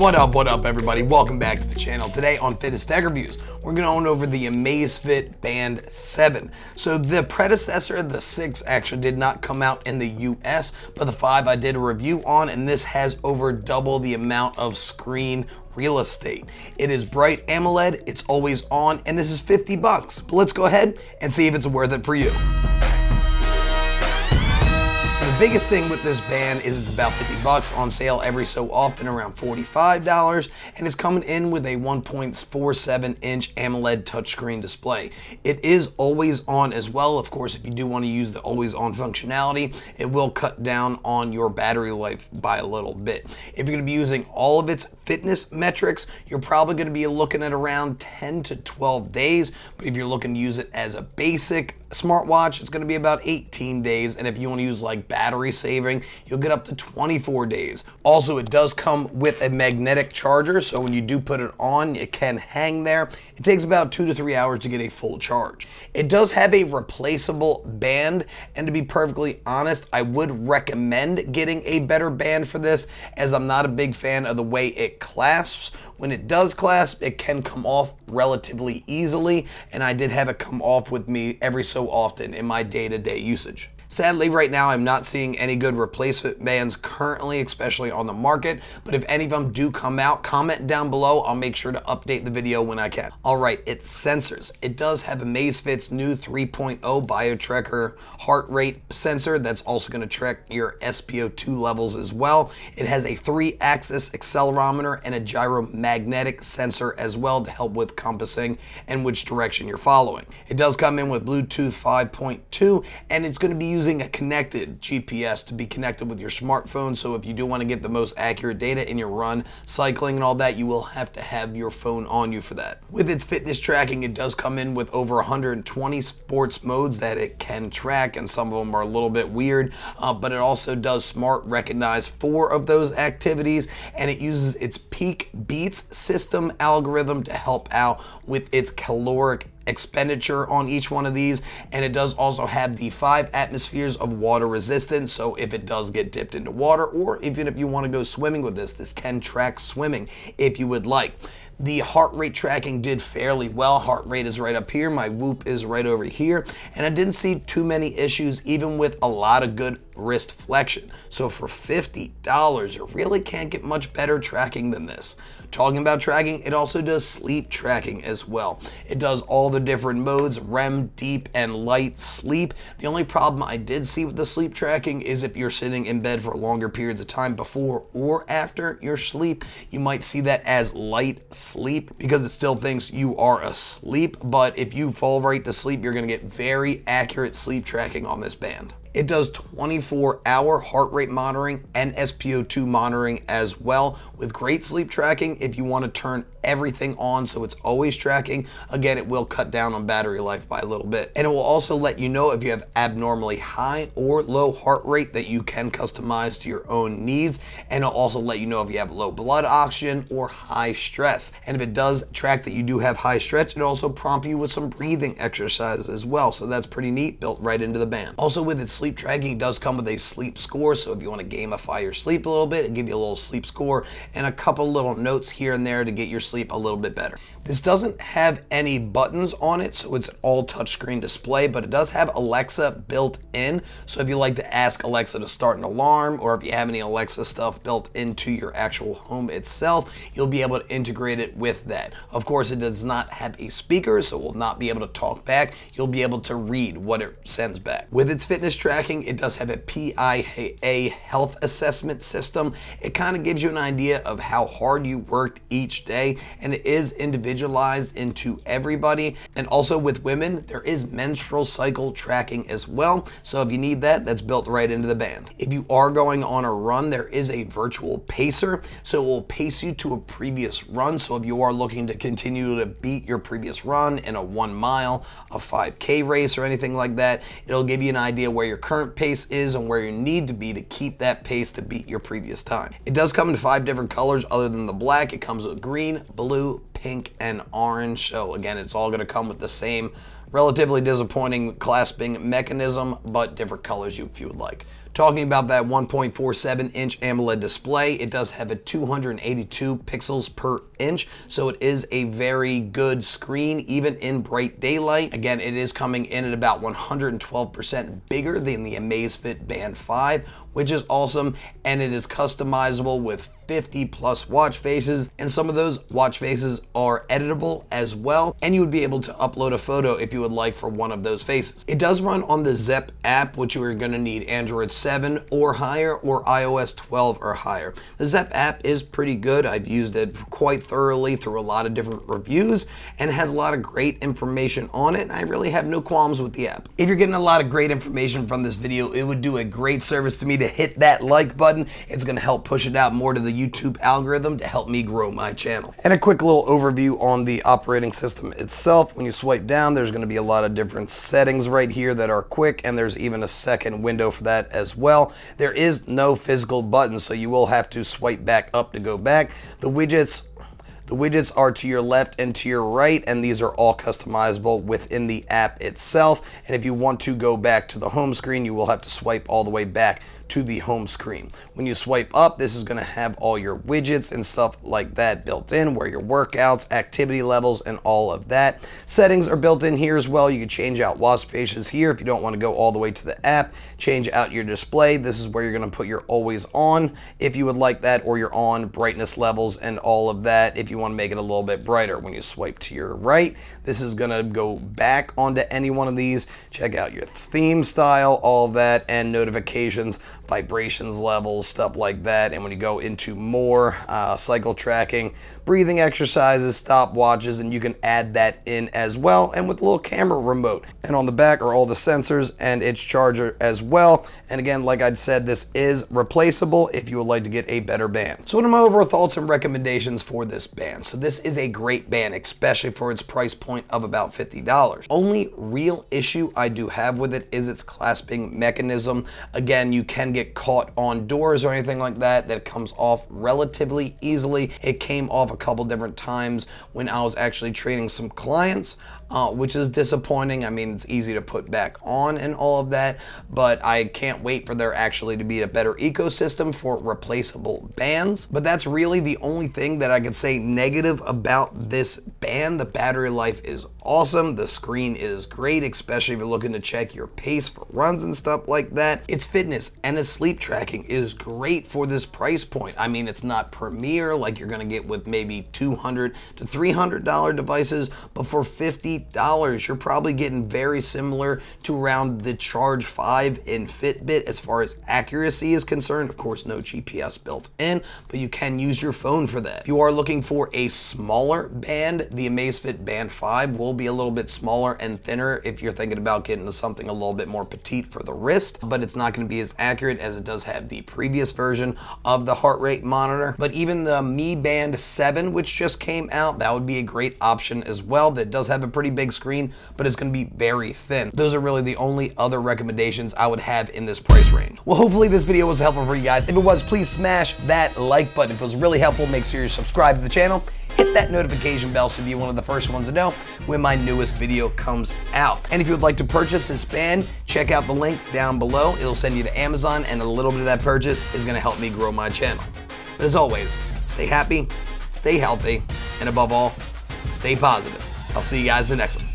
What up everybody? Welcome back to the channel. Today on Fitness Tech Reviews, we're going over the Amazfit Band 7. So the predecessor, the 6, actually did not come out in the US, but the 5 I did a review on, and this has over double the amount of screen real estate. It is bright AMOLED, it's always on, and this is $50. But let's go ahead and see if it's worth it for you. So the biggest thing with this band is it's about $50 on sale every so often, around $45, and it's coming in with a 1.47-inch AMOLED touchscreen display. It is always on as well. Of course, if you do want to use the always on functionality, it will cut down on your battery life by a little bit. If you're going to be using all of its fitness metrics, you're probably going to be looking at around 10 to 12 days, but if you're looking to use it as a basic smartwatch, it's going to be about 18 days, and if you want to use like battery saving, you'll get up to 24 days. Also, it does come with a magnetic charger, so when you do put it on, it can hang there. It takes about 2 to 3 hours to get a full charge. It does have a replaceable band, and to be perfectly honest, I would recommend getting a better band for this, as I'm not a big fan of the way it clasps. When it does clasp, it can come off relatively easily, and I did have it come off with me every so often in my day-to-day usage. Sadly, right now, I'm not seeing any good replacement bands currently, especially on the market, but if any of them do come out, comment down below. I'll make sure to update the video when I can. All right, it's sensors. It does have Amazfit's new 3.0 BioTracker heart rate sensor that's also going to track your SpO2 levels as well. It has a 3-axis accelerometer and a gyromagnetic sensor as well to help with compassing and which direction you're following. It does come in with Bluetooth 5.2, and it's going to be using a connected GPS to be connected with your smartphone, so if you do want to get the most accurate data in your run, cycling, and all that, you will have to have your phone on you for that. With its fitness tracking, it does come in with over 120 sports modes that it can track, and some of them are a little bit weird, but it also does smart recognize 4 of those activities, and it uses its peak beats system algorithm to help out with its caloric expenditure on each one of these, and it does also have the 5 atmospheres of water resistance, so if it does get dipped into water, or even if you want to go swimming with this can track swimming if you would like. The heart rate tracking did fairly well. Heart rate is right up here, my Whoop is right over here, and I didn't see too many issues, even with a lot of good wrist flexion. So for $50, you really can't get much better tracking than this. Talking about tracking, it also does sleep tracking as well. It does all the different modes, REM, deep, and light sleep. The only problem I did see with the sleep tracking is if you're sitting in bed for longer periods of time before or after your sleep, you might see that as light sleep because it still thinks you are asleep. But if you fall right to sleep, you're going to get very accurate sleep tracking on this band. It does 24-hour heart rate monitoring and SpO2 monitoring as well, with great sleep tracking. If you want to turn everything on so it's always tracking, again, it will cut down on battery life by a little bit. And it will also let you know if you have abnormally high or low heart rate that you can customize to your own needs. And it'll also let you know if you have low blood oxygen or high stress. And if it does track that you do have high stress, it'll also prompt you with some breathing exercises as well. So that's pretty neat, built right into the band. Also, with its sleep tracking, does come with a sleep score, so if you want to gamify your sleep a little bit and give you a little sleep score and a couple little notes here and there to get your sleep a little bit better. This doesn't have any buttons on it, so it's an all touchscreen display, but it does have Alexa built in, so if you like to ask Alexa to start an alarm, or if you have any Alexa stuff built into your actual home itself, you'll be able to integrate it with that. Of course, it does not have a speaker, so it will not be able to talk back. You'll be able to read what it sends back. With its fitness tracking, it does have a PIA health assessment system. It kind of gives you an idea of how hard you worked each day, and it is individualized into everybody. And also with women, there is menstrual cycle tracking as well, so if you need that, that's built right into the band. If you are going on a run, there is a virtual pacer, so it will pace you to a previous run. So if you are looking to continue to beat your previous run in a 1 mile, a 5K race, or anything like that, it'll give you an idea where your current pace is and where you need to be to keep that pace to beat your previous time. It does come in 5 different colors other than the black. It comes with green, blue, pink, and orange. So again, it's all going to come with the same Relatively disappointing clasping mechanism, but different colors if you would like. Talking about that 1.47-inch AMOLED display, it does have a 282 pixels per inch, so it is a very good screen, even in bright daylight. Again, it is coming in at about 112% bigger than the Amazfit Band 5, which is awesome, and it is customizable with 50 plus watch faces, and some of those watch faces are editable as well, and you would be able to upload a photo if you would like for one of those faces. It does run on the Zepp app, which you are going to need Android 7 or higher or iOS 12 or higher. The Zepp app is pretty good. I've used it quite thoroughly through a lot of different reviews, and it has a lot of great information on it, and I really have no qualms with the app. If you're getting a lot of great information from this video, it would do a great service to me to hit that like button. It's going to help push it out more to the YouTube algorithm to help me grow my channel. And a quick little overview on the operating system itself. When you swipe down, there's going to be a lot of different settings right here that are quick, and there's even a second window for that as well. There is no physical button, so you will have to swipe back up to go back. The widgets are to your left and to your right, and these are all customizable within the app itself. And if you want to go back to the home screen, you will have to swipe all the way back to the home screen. When you swipe up, this is going to have all your widgets and stuff like that built in, where your workouts, activity levels, and all of that. Settings are built in here as well. You can change out watch faces here if you don't want to go all the way to the app. Change out your display. This is where you're going to put your always on if you would like that, or your on brightness levels and all of that if you want to make it a little bit brighter. When you swipe to your right, this is going to go back onto any one of these. Check out your theme style, all of that, and notifications, vibrations levels, stuff like that. And when you go into more cycle tracking, breathing exercises, stopwatches, and you can add that in as well, and with a little camera remote. And on the back are all the sensors and its charger as well. And again, like I'd said, this is replaceable if you would like to get a better band. So what are my overall thoughts and recommendations for this band? So this is a great band, especially for its price point of about $50. Only real issue I do have with it is its clasping mechanism. Again, you can get caught on doors or anything like that. That comes off relatively easily. It came off a couple different times when I was actually training some clients, which is disappointing. I mean, it's easy to put back on and all of that, but I can't wait for there actually to be a better ecosystem for replaceable bands. But that's really the only thing that I could say negative about this band. The battery life is awesome. The screen is great, especially if you're looking to check your pace for runs and stuff like that. Its fitness and its sleep tracking is great for this price point. I mean, it's not premier like you're gonna get with maybe $200 to $300 devices, but for $50, you're probably getting very similar to around the Charge 5 in Fitbit as far as accuracy is concerned. Of course, no GPS built in, but you can use your phone for that. If you are looking for a smaller band, the Amazfit Band 5 will be a little bit smaller and thinner if you're thinking about getting to something a little bit more petite for the wrist, but it's not going to be as accurate as it does have the previous version of the heart rate monitor. But even the Mi Band 7, which just came out, that would be a great option as well. That does have a pretty big screen, but it's going to be very thin. Those are really the only other recommendations I would have in this price range. Well, hopefully this video was helpful for you guys. If it was, please smash that like button. If it was really helpful, make sure you subscribe to the channel. Hit that notification bell so you're one of the first ones to know when my newest video comes out. And if you would like to purchase this band, check out the link down below. It'll send you to Amazon, and a little bit of that purchase is going to help me grow my channel. But as always, stay happy, stay healthy, and above all, stay positive. I'll see you guys in the next one.